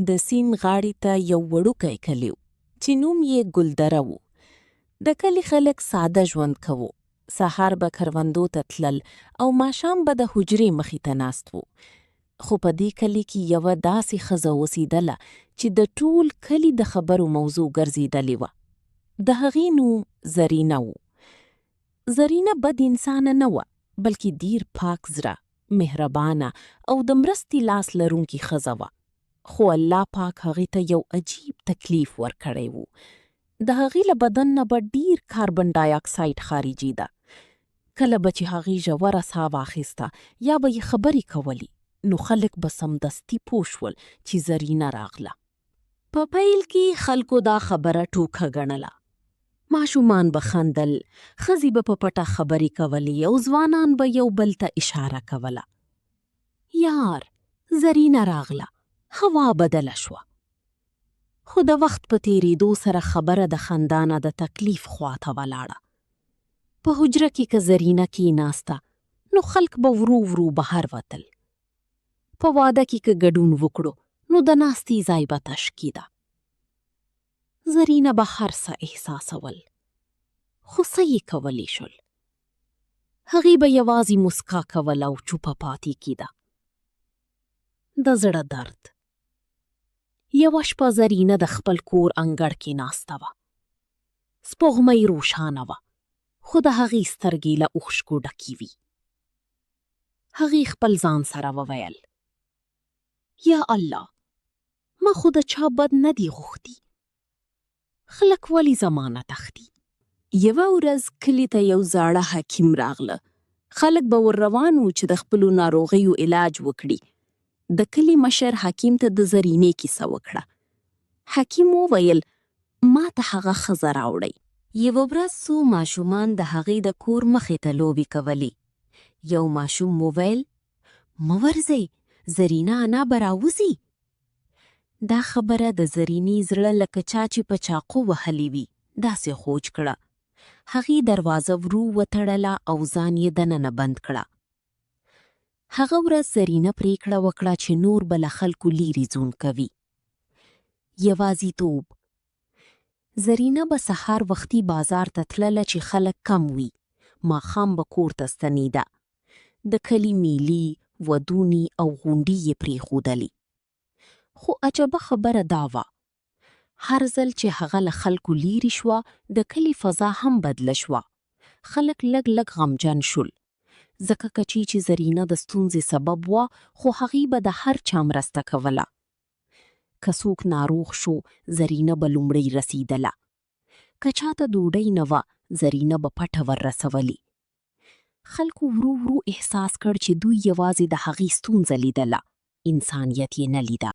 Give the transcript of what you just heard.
د سیند غاړې ته یو وړوکی کلی و چې نوم یې ګلدره و. د کلي خلک ساده ژوند کوو. سهار به کروندو ته تلل او ماښام به د حجرې مخې ته ناست وو. خو په دې کلي کې یوه داسې ښځه اوسېدله چې د ټول کلي د خبرو موضوع ګرځېدلې وه. د هغې نوم زرینه و. زرینه بد انسانه نه وه، بلکې ډېر پاک زړه، مهربانه او د مرستې لاس لرونکې ښځه وه. خو الله پاک هغې ته یو عجیب تکلیف ورکړی و. د هغې له بدن نه به ډېر کاربن ډای اکساید خارجېده. کله به چې هغې ژوره ساه واخیسته یا به یې خبرې کولې، نو خلک به سمدستي پوه شول چې زرینه راغله. په پیل کې خلکو دا خبره ټوکه ګڼله. ماشومان به خندل، ښځې به په پټه خبرې کولې او ځوانان به یو بل ته اشاره کوله. یار، زرینه راغله، هوا بدله شوه. خو د وخت په تیریدو سره خبره د خندا نه د تکلیف خواته ولاړه. په حجره کې که زرینه کېناسته، نو خلک به ورو ورو بهر وتل. په واده کې که ګډون وکړو، نو د ناستې ځای به تش کېده. زرینه به هر څه احساسول، خو څه یې کولی شول؟ هغې به یوازې مسکا کول او چوپه پاتې کېده. د زړه درد. یوه شپه زرینه د خپل کور انګړ کې ناسته وه. سپوږمۍ روښانه وه، خو د هغې سترګې له اوښکو ډکې وې. هغې خپل ځان سره وویل: یا الله، ما خو د چا بد نه دی غوښتي. خلک ولې زمانه تښتي؟ یوه ورځ کلي ته یو زاړه حکیم راغله. خلک به ور روان وو چې د خپلو ناروغیو علاج وکړي. د کلي مشر حکیم ته د زرینې کیسه وکړه. حکیم وویل: ما ته هغه ښځه راوړئ. یوه ورځ څو ماشومان د هغې د کور مخې ته لوبې کولې. یو ماشوم وویل: مه ورځئ، زرینه انا به راوځي. دا خبره د زرینې زړه لکه چا چې په چاقو وهلی وي داسې خوج کړه. هغې دروازه ورو وتړله او ځان یې دننه بند کړه. هغه ورځ زرینه پریکړه وکړه چې نور به له خلکو لیرې ځون کوي. یوازیتوب. زرینه به سهار وختي بازار ته تلله چې خلک کم وي. ماښام به کور ته ستنېده. د کلي میلې، ودونې او غونډې یې پرېښودلې. خو عجبه خبره دا وه، هر ځل چې هغه له خلکو لیرې شوه، د کلي فضا هم بدله شوه. خلک لږ لږ غمجن شول، ځکه چې زرینه د ستونزې سبب وه، خو هغې به د هر چا مرسته کوله. که څوک ناروغ شو، زرینه به لومړی رسېدله. که چاته ډوډۍ نه وه، زرینه به پټه ور رسولې. خلکو ورو ورو احساس کړ چې دوی یوازې د هغې ستونزه لیدله، انسانیت یې نه لیده.